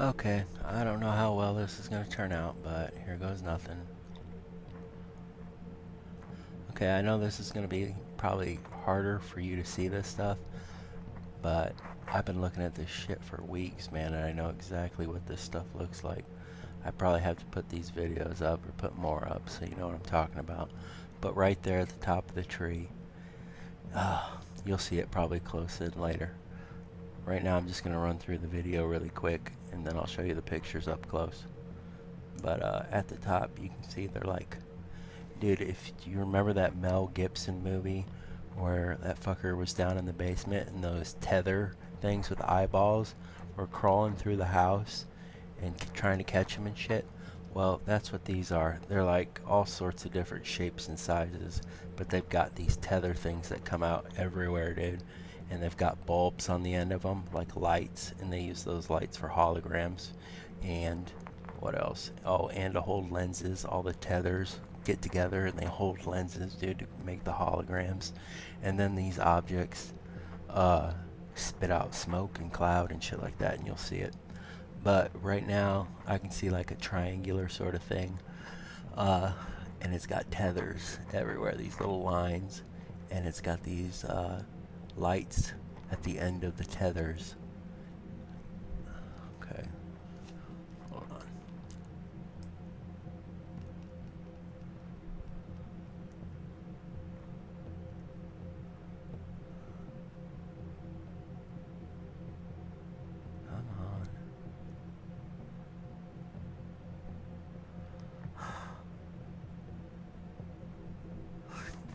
Okay, I don't know how well this is going to turn out, but here goes nothing. Okay, I know this is going to be probably harder for you to see this stuff, but I've been looking at this shit for weeks, man, and I know exactly what this stuff looks like. I probably have to put these videos up or put more up so you know what I'm talking about. But right there at the top of the tree, you'll see it probably close in later. Right now I'm just going to run through the video really quick and then I'll show you the pictures up close. But at the top you can see they're like, dude, if you remember that Mel Gibson movie where that fucker was down in the basement and those tether things with eyeballs were crawling through the house and trying to catch him and shit? Well, that's what these are. They're like all sorts of different shapes and sizes, but they've got these tether things that come out everywhere, dude. And they've got bulbs on the end of them, like lights, and they use those lights for holograms. And what else? Oh, and to hold lenses. All the tethers get together and they hold lenses, dude, to make the holograms. And then these objects spit out smoke and cloud and shit like that, and you'll see it. But right now I can see like a triangular sort of thing, and it's got tethers everywhere, these little lines, and it's got these lights at the end of the tethers. Okay, hold on. Come on.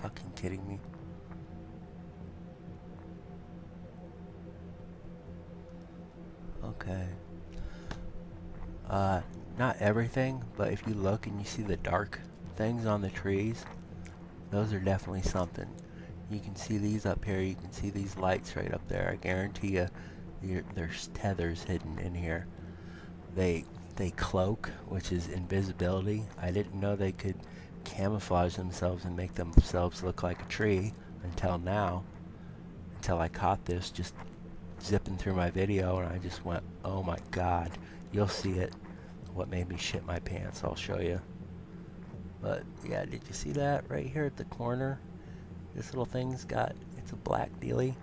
Fucking kidding me? Okay. Not everything, but if you look and you see the dark things on the trees, those are definitely something. You can see these up here, you can see these lights right up there. I guarantee you there's tethers hidden in here. They cloak, which is invisibility. I didn't know they could camouflage themselves and make themselves look like a tree until now. Until I caught this just zipping through my video and I just went, oh my god. You'll see it. What made me shit my pants, I'll show you. But yeah, did you see that right here at the corner? This little thing's got, it's a black dealie.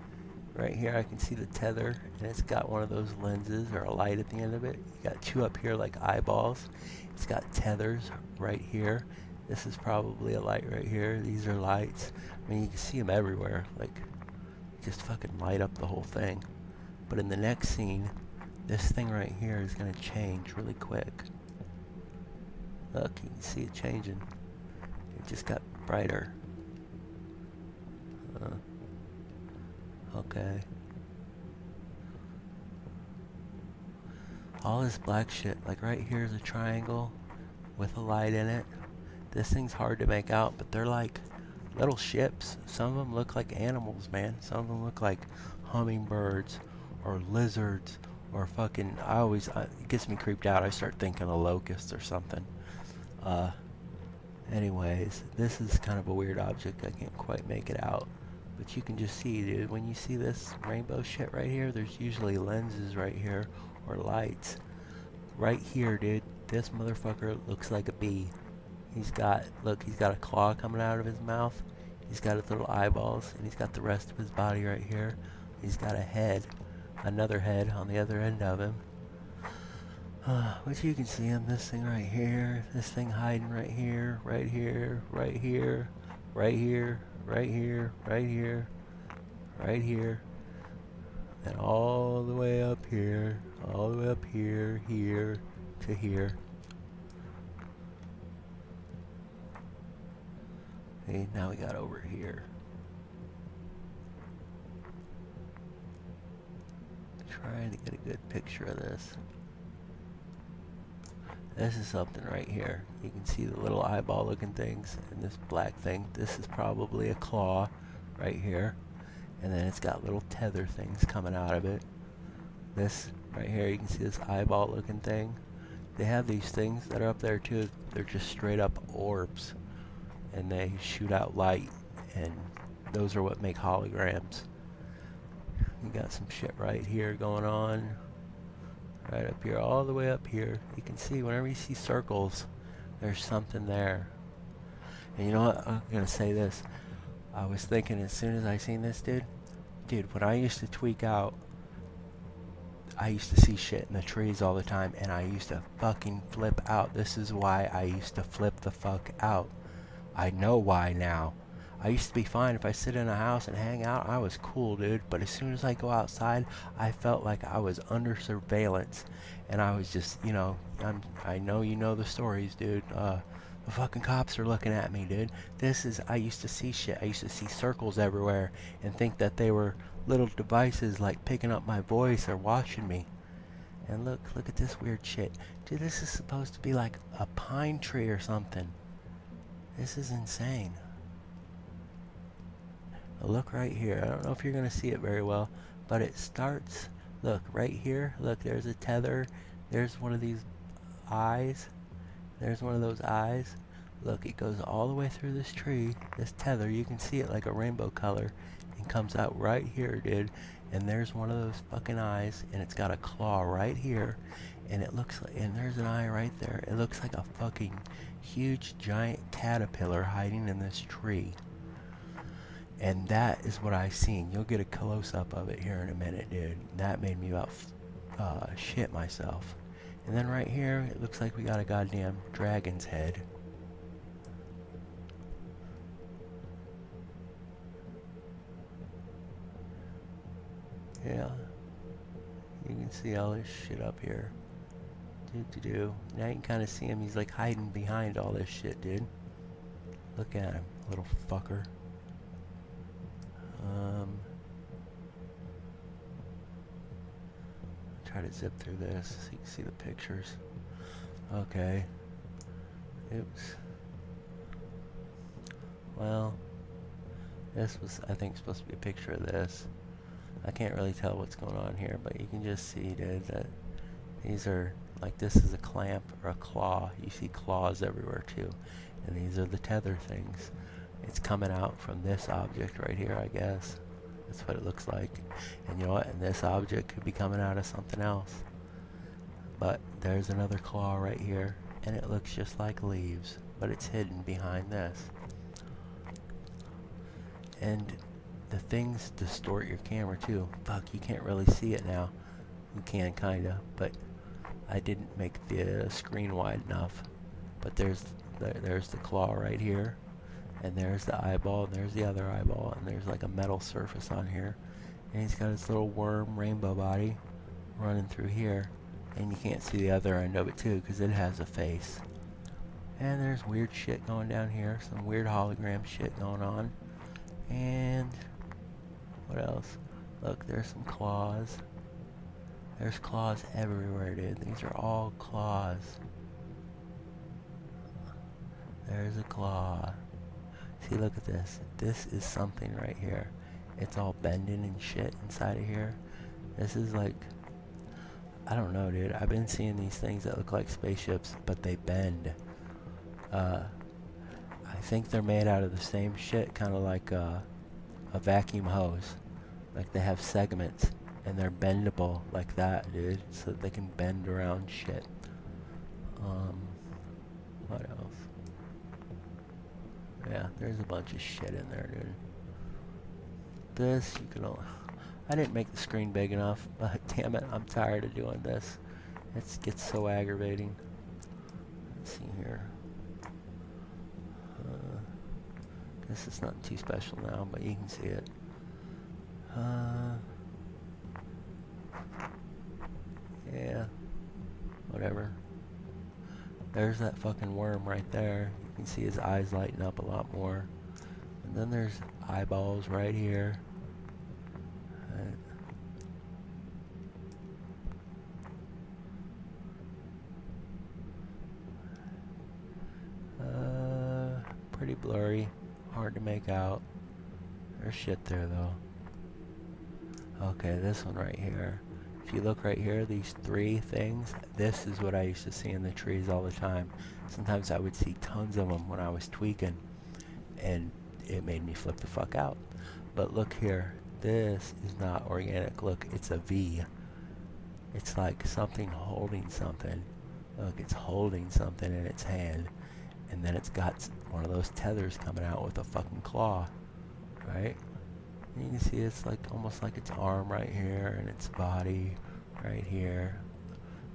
Right here I can see the tether, and it's got one of those lenses or a light at the end of it. You got two up here like eyeballs. It's got tethers right here. This is probably a light right here. These are lights. I mean, you can see them everywhere. Like, just fucking light up the whole thing. But in the next scene, this thing right here is going to change really quick. Look, you can see it changing. It just got brighter. Okay. All this black shit, like right here is a triangle with a light in it. This thing's hard to make out, but they're like little ships. Some of them look like animals, man. Some of them look like hummingbirds or lizards or fucking, it gets me creeped out. I start thinking of locusts or something. Anyways, this is kind of a weird object. I can't quite make it out. But you can just see, dude, when you see this rainbow shit right here, there's usually lenses right here or lights. Right here, dude, this motherfucker looks like a bee. Look, he's got a claw coming out of his mouth. He's got his little eyeballs, and he's got the rest of his body right here. He's got a head, another head on the other end of him. But you can see him, this thing right here, this thing hiding right here, right here, right here, right here, right here, right here, right here, and all the way up here, all the way up here, here, to here. Okay, now we got over here. Trying to get a good picture of this. This is something right here. You can see the little eyeball looking things and this black thing. This is probably a claw right here. And then it's got little tether things coming out of it. This right here, you can see this eyeball looking thing. They have these things that are up there too. They're just straight up orbs. And they shoot out light. And those are what make holograms. You got some shit right here going on. Right up here, all the way up here. You can see whenever you see circles, there's something there. And you know what? I'm gonna say this. I was thinking as soon as I seen this, dude, when I used to tweak out, I used to see shit in the trees all the time, and I used to fucking flip out. This is why I used to flip the fuck out. I know why now. I used to be fine if I sit in a house and hang out. I was cool, dude. But as soon as I go outside, I felt like I was under surveillance. And I was just, you know, I know you know the stories, dude. The fucking cops are looking at me, dude. I used to see shit. I used to see circles everywhere and think that they were little devices like picking up my voice or watching me. And look at this weird shit. Dude, this is supposed to be like a pine tree or something. This is insane. Look right here. I don't know if you're going to see it very well, but it starts, look, right here. Look, there's a tether. There's one of these eyes. There's one of those eyes. Look, it goes all the way through this tree, this tether. You can see it like a rainbow color and comes out right here, dude. And there's one of those fucking eyes, and it's got a claw right here. And it looks like, and there's an eye right there. It looks like a fucking huge giant caterpillar hiding in this tree. And that is what I seen. You'll get a close-up of it here in a minute, dude. That made me about shit myself. And then right here, it looks like we got a goddamn dragon's head. Yeah. You can see all this shit up here. Now you can kind of see him. He's like hiding behind all this shit, dude. Look at him, little fucker. Try to zip through this so you can see the pictures. Okay. Oops. Well, this was, I think, supposed to be a picture of this. I can't really tell what's going on here, but you can just see, dude, that these are, like, this is a clamp or a claw. You see claws everywhere, too. And these are the tether things. It's coming out from this object right here, I guess. That's what it looks like. And you know what? And this object could be coming out of something else. But there's another claw right here. And it looks just like leaves. But it's hidden behind this. And the things distort your camera too. Fuck, you can't really see it now. You can kinda, but I didn't make the screen wide enough. But there's the claw right here. And there's the eyeball, and there's the other eyeball, and there's like a metal surface on here. And he's got his little worm rainbow body running through here. And you can't see the other end of it too, because it has a face. And there's weird shit going down here, some weird hologram shit going on. And what else? Look, there's some claws. There's claws everywhere, dude. These are all claws. There's a claw. See, look at this. This is something right here. It's all bending and shit inside of here. This is like, I don't know, dude. I've been seeing these things that look like spaceships, but they bend. I think they're made out of the same shit, kind of like a vacuum hose. Like they have segments, and they're bendable like that, dude. So that they can bend around shit. What else? Yeah, there's a bunch of shit in there, dude. This, you can only... I didn't make the screen big enough, but damn it, I'm tired of doing this. It gets so aggravating. Let's see here. This is nothing too special now, but you can see it. Yeah. Whatever. There's that fucking worm right there. You can see his eyes lighten up a lot more. And then there's eyeballs right here. Pretty blurry. Hard to make out. There's shit there though. Okay, this one right here. If you look right here, these three things, this is what I used to see in the trees all the time. Sometimes I would see tons of them when I was tweaking, and it made me flip the fuck out. But look here, this is not organic. Look, it's a V. It's like something holding something. Look, it's holding something in its hand. And then it's got one of those tethers coming out with a fucking claw. Right? And you can see it's like almost like its arm right here and its body right here.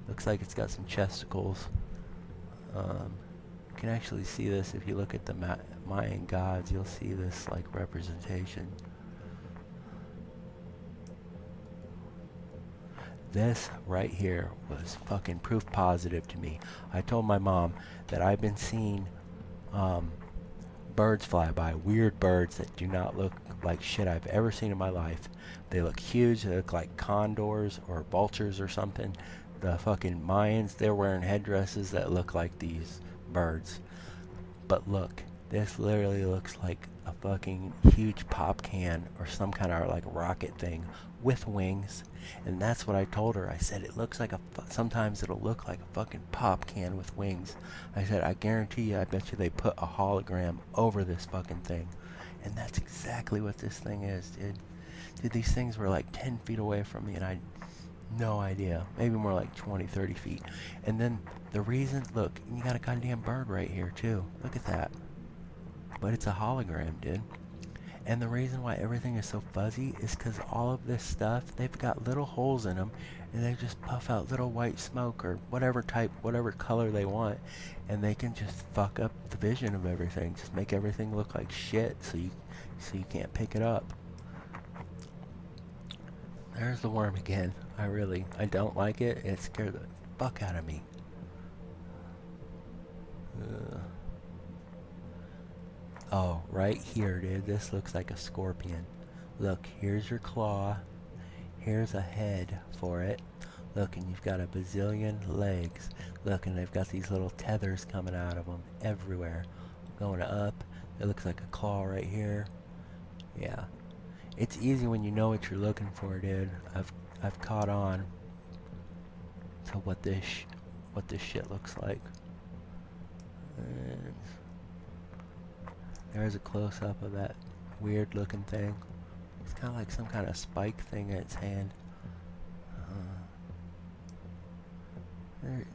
Looks like it's got some chesticles. You can actually see this if you look at the Mayan gods. You'll see this like representation. This right here was fucking proof positive to me. I told my mom that I've been seeing birds fly by, weird birds that do not look like shit I've ever seen in my life. They look huge, they look like condors or vultures or something. The fucking Mayans, they're wearing headdresses that look like these birds. But look, this literally looks like a fucking huge pop can or some kind of like rocket thing with wings. And that's what I told her. I said it looks like sometimes it'll look like a fucking pop can with wings. I said I guarantee you, I bet you they put a hologram over this fucking thing. And that's exactly what this thing is, dude. Dude, these things were like 10 feet away from me and I had no idea. Maybe more like 20, 30 feet. And then the reason, look, you got a goddamn bird right here too. Look at that. But it's a hologram, dude. And the reason why everything is so fuzzy is because all of this stuff, they've got little holes in them, and they just puff out little white smoke or whatever type, whatever color they want, and they can just fuck up the vision of everything, just make everything look like shit, so you can't pick it up. There's the worm again. I don't like it. It scared the fuck out of me. Oh, right here, dude. This looks like a scorpion. Look, here's your claw. Here's a head for it. Look, and you've got a bazillion legs. Look, and they've got these little tethers coming out of them everywhere. Going up. It looks like a claw right here. Yeah. It's easy when you know what you're looking for, dude. I've caught on to what this shit looks like. And there's a close-up of that weird-looking thing. It's kind of like some kind of spike thing in its hand.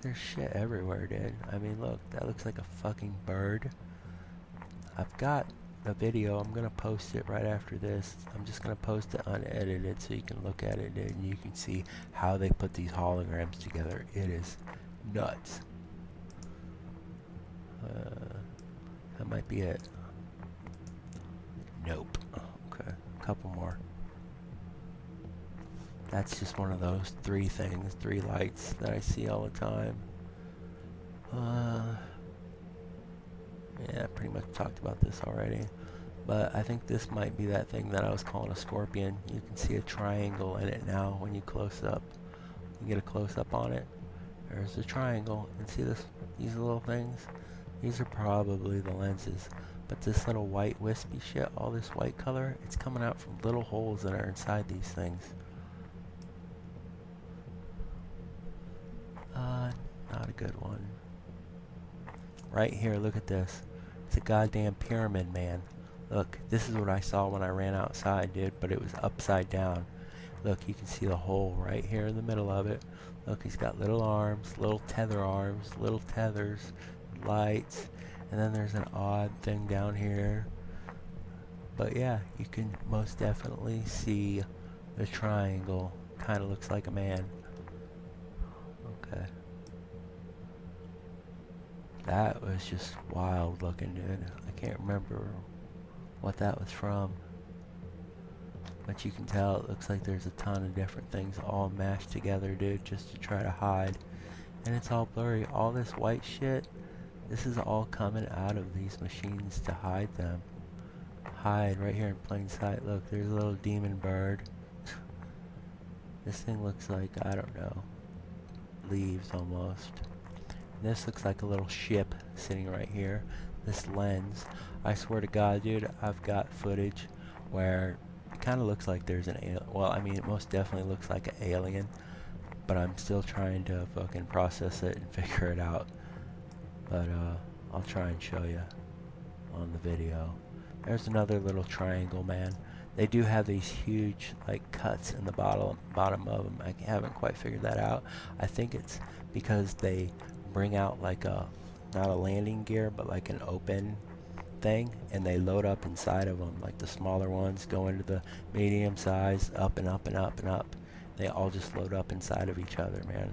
There's shit everywhere, dude. I mean, look, that looks like a fucking bird. I've got a video. I'm gonna post it right after this. I'm just gonna post it unedited so you can look at it, dude, and you can see how they put these holograms together. It is nuts. That might be it. Nope. Okay, a couple more. That's just one of those three lights that I see all the time. Yeah, I pretty much talked about this already. But I think this might be that thing that I was calling a scorpion. You can see a triangle in it now when you close up. You get a close up on it. There's a triangle. And see these little things? These are probably the lenses. But this little white wispy shit, all this white color, it's coming out from little holes that are inside these things. Not a good one. Right here, look at this. It's a goddamn pyramid, man. Look, this is what I saw when I ran outside, dude, but it was upside down. Look, you can see the hole right here in the middle of it. Look, he's got little arms, little tether arms, little tethers, lights, and then there's an odd thing down here. But yeah, you can most definitely see the triangle. Kind of looks like a man. Okay. That was just wild looking, dude. I can't remember what that was from. But you can tell it looks like there's a ton of different things all mashed together, dude, just to try to hide. And it's all blurry. All this white shit, this is all coming out of these machines to hide them. Hide right here in plain sight. Look, there's a little demon bird. This thing looks like, I don't know, leaves almost. This looks like a little ship sitting right here. This lens, I swear to God, dude, I've got footage where it kind of looks like there's an alien. Well, I mean, it most definitely looks like an alien, but I'm still trying to fucking process it and figure it out. But I'll try and show you on the video. There's another little triangle, man. They do have these huge like cuts in the bottom of them. I haven't quite figured that out. I think it's because they bring out like a, not a landing gear, but like an open thing, and they load up inside of them. Like the smaller ones go into the medium size, up and up and up and up. They all just load up inside of each other, man.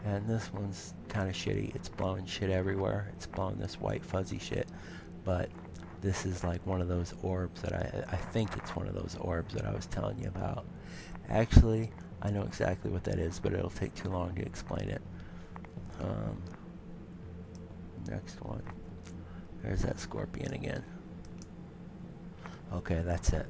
And this one's kind of shitty. It's blowing shit everywhere. It's blowing this white fuzzy shit. But this is like one of those orbs that I think it's one of those orbs that I was telling you about. Actually, I know exactly what that is, but it'll take too long to explain it. Next one. There's that scorpion again. Okay, that's it.